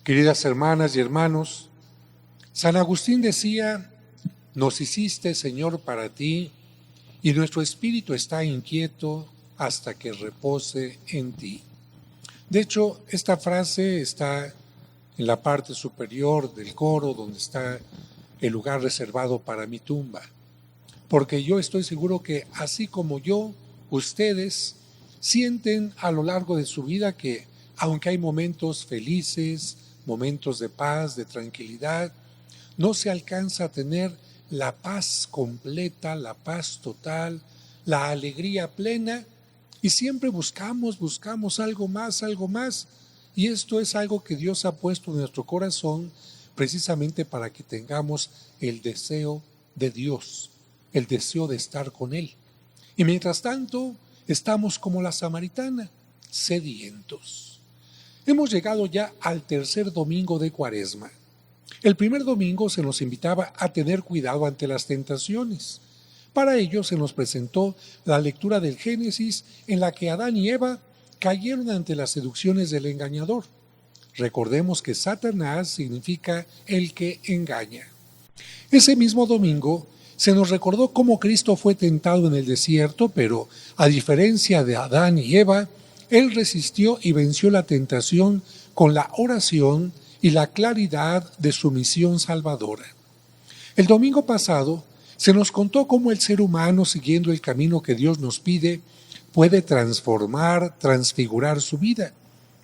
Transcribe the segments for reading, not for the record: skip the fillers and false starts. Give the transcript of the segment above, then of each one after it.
Queridas hermanas y hermanos, San Agustín decía: nos hiciste, Señor, para ti, y nuestro espíritu está inquieto hasta que repose en ti. De hecho, esta frase está en la parte superior del coro, donde está el lugar reservado para mi tumba. Porque yo estoy seguro que, así como yo, ustedes sienten a lo largo de su vida que, aunque hay momentos felices, momentos de paz, de tranquilidad, no se alcanza a tener la paz completa, la paz total, la alegría plena, y siempre buscamos algo más, y esto es algo que Dios ha puesto en nuestro corazón precisamente para que tengamos el deseo de Dios, el deseo de estar con Él. Y mientras tanto, estamos como la samaritana, sedientos. Hemos llegado ya al tercer domingo de Cuaresma. El primer domingo se nos invitaba a tener cuidado ante las tentaciones. Para ello se nos presentó la lectura del Génesis, en la que Adán y Eva cayeron ante las seducciones del engañador. Recordemos que Satanás significa el que engaña. Ese mismo domingo se nos recordó cómo Cristo fue tentado en el desierto, pero a diferencia de Adán y Eva, Él resistió y venció la tentación con la oración y la claridad de su misión salvadora. El domingo pasado se nos contó cómo el ser humano, siguiendo el camino que Dios nos pide, puede transfigurar su vida.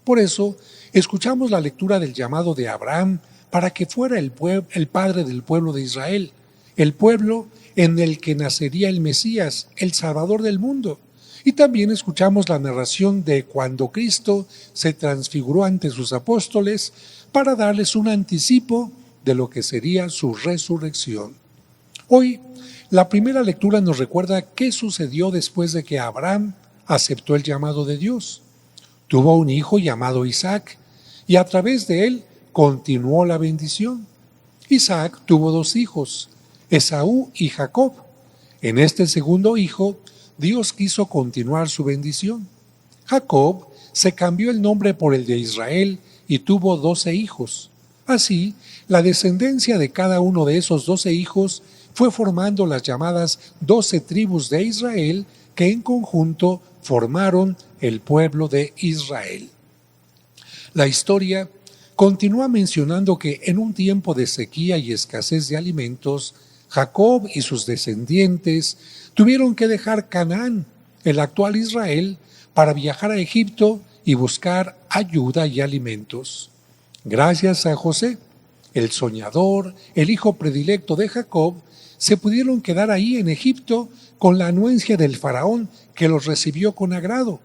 Por eso, escuchamos la lectura del llamado de Abraham para que fuera el padre del pueblo de Israel, el pueblo en el que nacería el Mesías, el Salvador del mundo. Y también escuchamos la narración de cuando Cristo se transfiguró ante sus apóstoles para darles un anticipo de lo que sería su resurrección. Hoy, la primera lectura nos recuerda qué sucedió después de que Abraham aceptó el llamado de Dios. Tuvo un hijo llamado Isaac, y a través de él continuó la bendición. Isaac tuvo dos hijos, Esaú y Jacob. En este segundo hijo, Dios quiso continuar su bendición. Jacob se cambió el nombre por el de Israel y tuvo 12 hijos. Así, la descendencia de cada uno de esos 12 hijos fue formando las llamadas 12 tribus de Israel, que en conjunto formaron el pueblo de Israel. La historia continúa mencionando que en un tiempo de sequía y escasez de alimentos, Jacob y sus descendientes tuvieron que dejar Canaán, el actual Israel, para viajar a Egipto y buscar ayuda y alimentos. Gracias a José, el soñador, el hijo predilecto de Jacob, se pudieron quedar ahí en Egipto con la anuencia del faraón, que los recibió con agrado.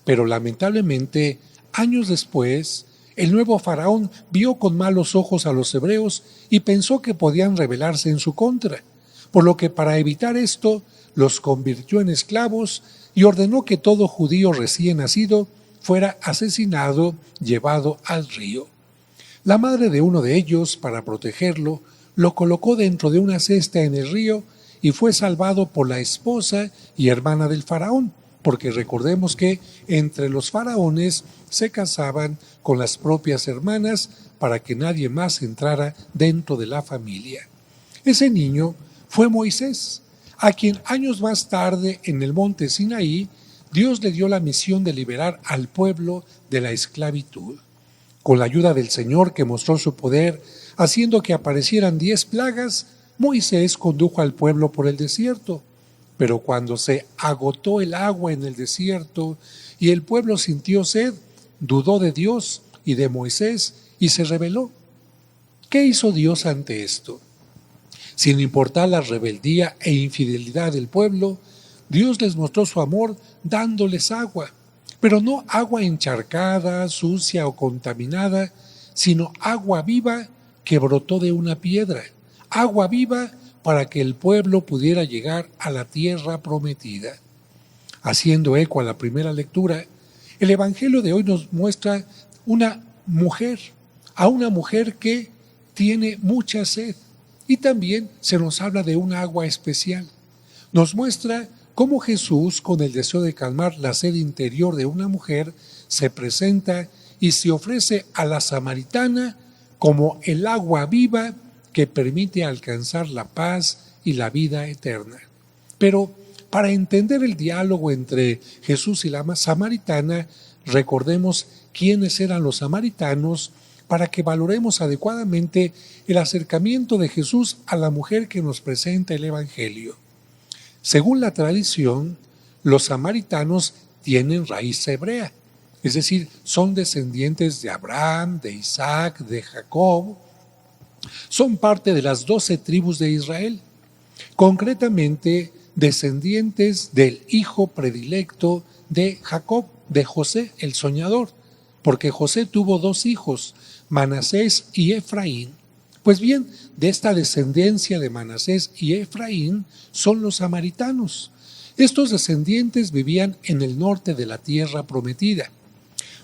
Pero lamentablemente, años después, el nuevo faraón vio con malos ojos a los hebreos y pensó que podían rebelarse en su contra, por lo que para evitar esto los convirtió en esclavos y ordenó que todo judío recién nacido fuera asesinado, llevado al río. La madre de uno de ellos, para protegerlo, lo colocó dentro de una cesta en el río y fue salvado por la esposa y hermana del faraón, porque recordemos que entre los faraones se casaban con las propias hermanas para que nadie más entrara dentro de la familia. Ese niño fue Moisés, a quien años más tarde en el monte Sinaí, Dios le dio la misión de liberar al pueblo de la esclavitud. Con la ayuda del Señor, que mostró su poder, haciendo que aparecieran 10 plagas, Moisés condujo al pueblo por el desierto. Pero cuando se agotó el agua en el desierto y el pueblo sintió sed, dudó de Dios y de Moisés y se rebeló. ¿Qué hizo Dios ante esto? Sin importar la rebeldía e infidelidad del pueblo, Dios les mostró su amor dándoles agua, pero no agua encharcada, sucia o contaminada, sino agua viva que brotó de una piedra, agua viva para que el pueblo pudiera llegar a la tierra prometida. Haciendo eco a la primera lectura, el Evangelio de hoy nos muestra a una mujer que tiene mucha sed, y también se nos habla de un agua especial. Nos muestra cómo Jesús, con el deseo de calmar la sed interior de una mujer, se presenta y se ofrece a la samaritana como el agua viva que permite alcanzar la paz y la vida eterna. Pero para entender el diálogo entre Jesús y la samaritana, recordemos quiénes eran los samaritanos para que valoremos adecuadamente el acercamiento de Jesús a la mujer que nos presenta el Evangelio. Según la tradición, los samaritanos tienen raíz hebrea, es decir, son descendientes de Abraham, de Isaac, de Jacob. Son parte de las 12 tribus de Israel, concretamente descendientes del hijo predilecto de Jacob, de José, el soñador, porque José tuvo 2 hijos, Manasés y Efraín. Pues bien, de esta descendencia de Manasés y Efraín son los samaritanos. Estos descendientes vivían en el norte de la tierra prometida.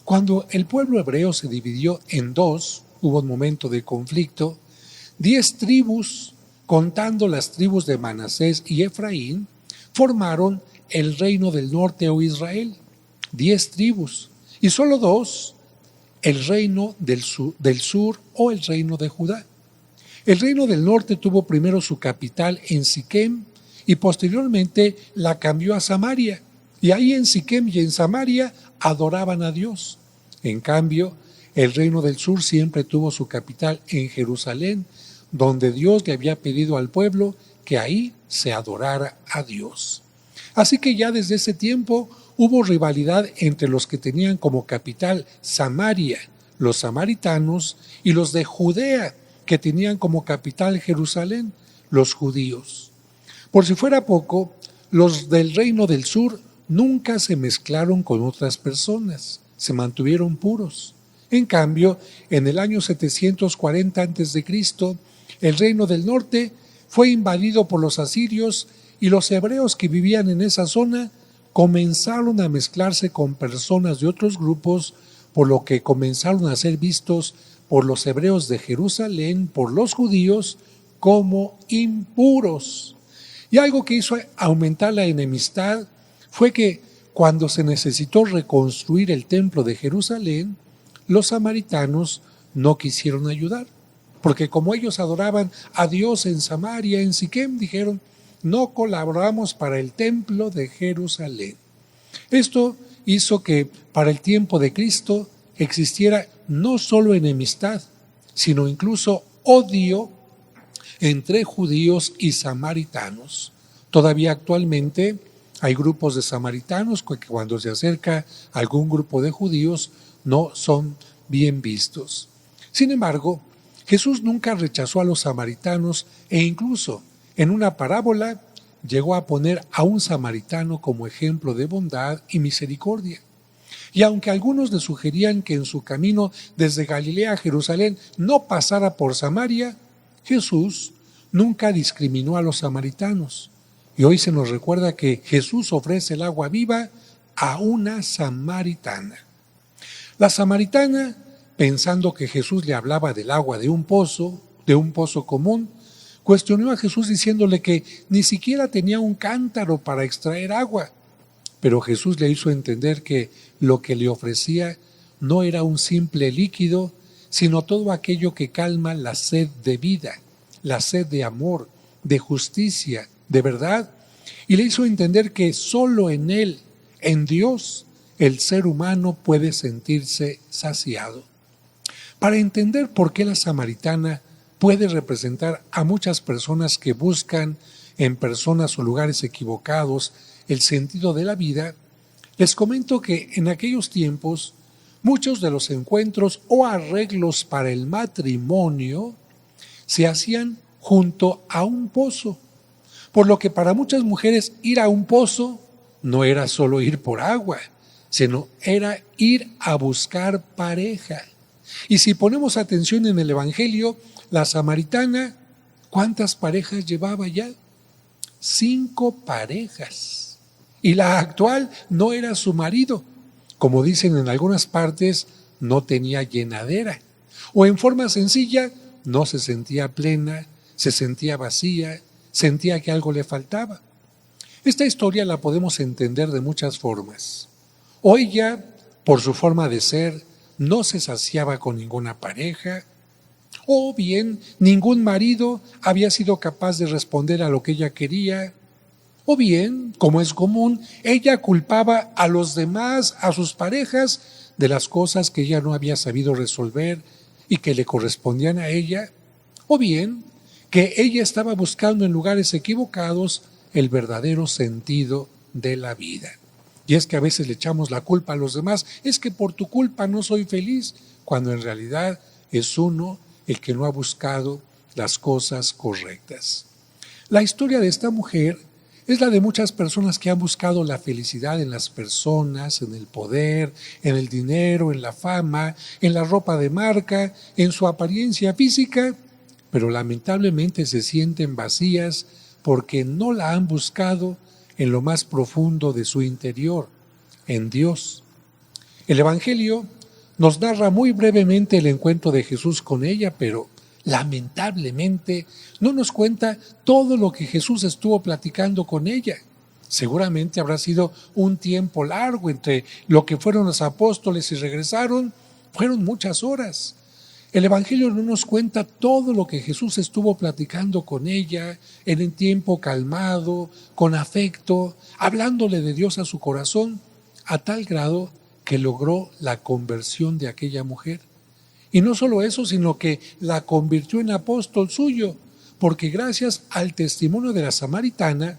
Cuando el pueblo hebreo se dividió en 2, hubo un momento de conflicto, 10 tribus, contando las tribus de Manasés y Efraín, formaron el reino del norte o Israel. 10 tribus, y solo 2, el reino del sur o el reino de Judá. El reino del norte tuvo primero su capital en Siquem y posteriormente la cambió a Samaria. Y ahí en Siquem y en Samaria adoraban a Dios. En cambio, el reino del sur siempre tuvo su capital en Jerusalén, donde Dios le había pedido al pueblo que ahí se adorara a Dios. Así que ya desde ese tiempo hubo rivalidad entre los que tenían como capital Samaria, los samaritanos, y los de Judea, que tenían como capital Jerusalén, los judíos. Por si fuera poco, los del reino del sur nunca se mezclaron con otras personas, se mantuvieron puros. En cambio, en el año 740 a.C., el reino del norte fue invadido por los asirios y los hebreos que vivían en esa zona comenzaron a mezclarse con personas de otros grupos, por lo que comenzaron a ser vistos por los hebreos de Jerusalén, por los judíos, como impuros. Y algo que hizo aumentar la enemistad fue que cuando se necesitó reconstruir el templo de Jerusalén, los samaritanos no quisieron ayudar, porque como ellos adoraban a Dios en Samaria, en Siquem, dijeron, no colaboramos para el templo de Jerusalén. Esto hizo que para el tiempo de Cristo existiera no solo enemistad, sino incluso odio entre judíos y samaritanos. Todavía actualmente hay grupos de samaritanos que cuando se acerca algún grupo de judíos no son bien vistos. Sin embargo, Jesús nunca rechazó a los samaritanos e incluso en una parábola llegó a poner a un samaritano como ejemplo de bondad y misericordia. Y aunque algunos le sugerían que en su camino desde Galilea a Jerusalén no pasara por Samaria, Jesús nunca discriminó a los samaritanos. Y hoy se nos recuerda que Jesús ofrece el agua viva a una samaritana. La samaritana, pensando que Jesús le hablaba del agua de un pozo común, cuestionó a Jesús diciéndole que ni siquiera tenía un cántaro para extraer agua. Pero Jesús le hizo entender que lo que le ofrecía no era un simple líquido, sino todo aquello que calma la sed de vida, la sed de amor, de justicia, de verdad. Y le hizo entender que solo en Él, en Dios, el ser humano puede sentirse saciado. Para entender por qué la samaritana puede representar a muchas personas que buscan en personas o lugares equivocados el sentido de la vida, les comento que en aquellos tiempos muchos de los encuentros o arreglos para el matrimonio se hacían junto a un pozo, por lo que para muchas mujeres ir a un pozo no era solo ir por agua, sino era ir a buscar pareja. Y si ponemos atención en el Evangelio, la samaritana, ¿cuántas parejas llevaba ya? 5 parejas. Y la actual no era su marido. Como dicen en algunas partes, no tenía llenadera. O en forma sencilla, no se sentía plena, se sentía vacía, sentía que algo le faltaba. Esta historia la podemos entender de muchas formas. Hoy ya, por su forma de ser, no se saciaba con ninguna pareja, o bien ningún marido había sido capaz de responder a lo que ella quería, o bien, como es común, ella culpaba a los demás, a sus parejas, de las cosas que ella no había sabido resolver y que le correspondían a ella, o bien que ella estaba buscando en lugares equivocados el verdadero sentido de la vida. Y es que a veces le echamos la culpa a los demás, es que por tu culpa no soy feliz, cuando en realidad es uno el que no ha buscado las cosas correctas. La historia de esta mujer es la de muchas personas que han buscado la felicidad en las personas, en el poder, en el dinero, en la fama, en la ropa de marca, en su apariencia física, pero lamentablemente se sienten vacías porque no la han buscado en lo más profundo de su interior, en Dios. El Evangelio nos narra muy brevemente el encuentro de Jesús con ella, pero lamentablemente no nos cuenta todo lo que Jesús estuvo platicando con ella. Seguramente habrá sido un tiempo largo entre lo que fueron los apóstoles y regresaron, fueron muchas horas. El Evangelio no nos cuenta todo lo que Jesús estuvo platicando con ella en un tiempo calmado, con afecto, hablándole de Dios a su corazón, a tal grado que logró la conversión de aquella mujer. Y no solo eso, sino que la convirtió en apóstol suyo, porque gracias al testimonio de la samaritana,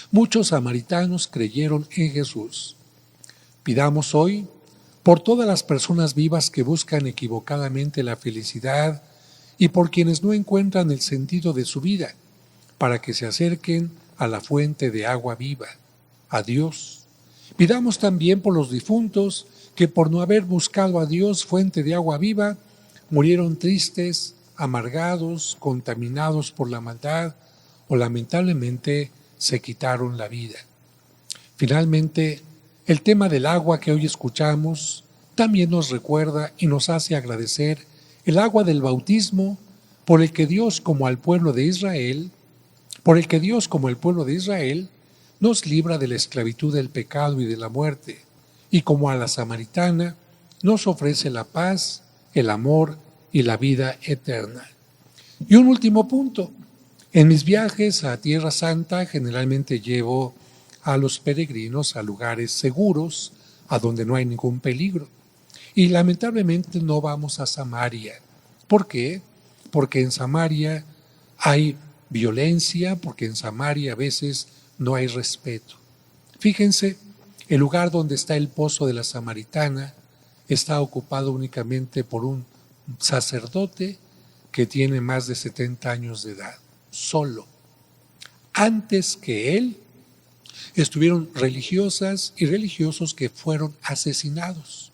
muchos samaritanos creyeron en Jesús. Pidamos hoy por todas las personas vivas que buscan equivocadamente la felicidad y por quienes no encuentran el sentido de su vida, para que se acerquen a la fuente de agua viva, a Dios. Pidamos también por los difuntos que por no haber buscado a Dios, fuente de agua viva, murieron tristes, amargados, contaminados por la maldad o lamentablemente se quitaron la vida. Finalmente, el tema del agua que hoy escuchamos también nos recuerda y nos hace agradecer el agua del bautismo por el que Dios como el pueblo de Israel nos libra de la esclavitud del pecado y de la muerte, y como a la samaritana nos ofrece la paz, el amor y la vida eterna. Y un último punto, en mis viajes a Tierra Santa generalmente llevo a los peregrinos a lugares seguros, a donde no hay ningún peligro. Y lamentablemente no vamos a Samaria. ¿Por qué? Porque en Samaria hay violencia, porque en Samaria a veces no hay respeto. Fíjense, el lugar donde está el pozo de la Samaritana está ocupado únicamente por un sacerdote que tiene más de 70 años de edad, solo. Antes que él, estuvieron religiosas y religiosos que fueron asesinados.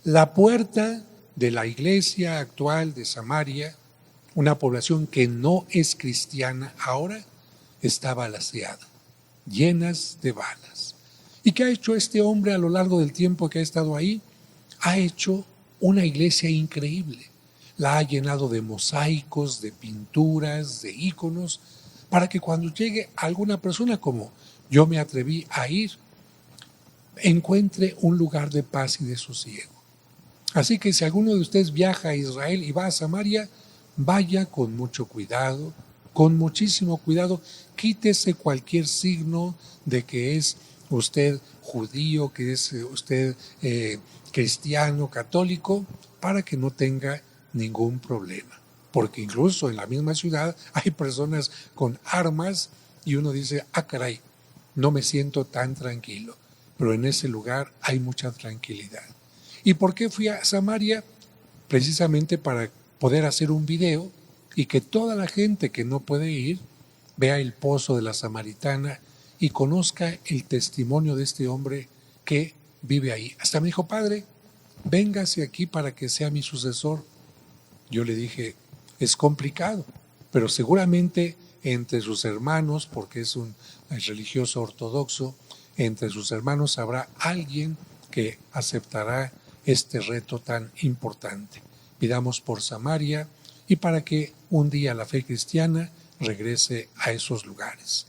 La puerta de la iglesia actual de Samaria, una población que no es cristiana ahora, está balaceada, llenas de balas. ¿Y qué ha hecho este hombre a lo largo del tiempo que ha estado ahí? Ha hecho una iglesia increíble. La ha llenado de mosaicos, de pinturas, de íconos, para que cuando llegue alguna persona como yo me atreví a ir, encuentre un lugar de paz y de sosiego. Así que si alguno de ustedes viaja a Israel y va a Samaria, vaya con mucho cuidado, con muchísimo cuidado, quítese cualquier signo de que es usted judío, que es usted cristiano, católico, para que no tenga ningún problema. Porque incluso en la misma ciudad hay personas con armas y uno dice, caray, no me siento tan tranquilo. Pero en ese lugar hay mucha tranquilidad. ¿Y por qué fui a Samaria? Precisamente para poder hacer un video y que toda la gente que no puede ir vea el pozo de la Samaritana y conozca el testimonio de este hombre que vive ahí. Hasta me dijo, padre, véngase aquí para que sea mi sucesor. Yo le dije, es complicado, pero seguramente entre sus hermanos, porque es un religioso ortodoxo, entre sus hermanos habrá alguien que aceptará este reto tan importante. Pidamos por Samaria y para que un día la fe cristiana regrese a esos lugares.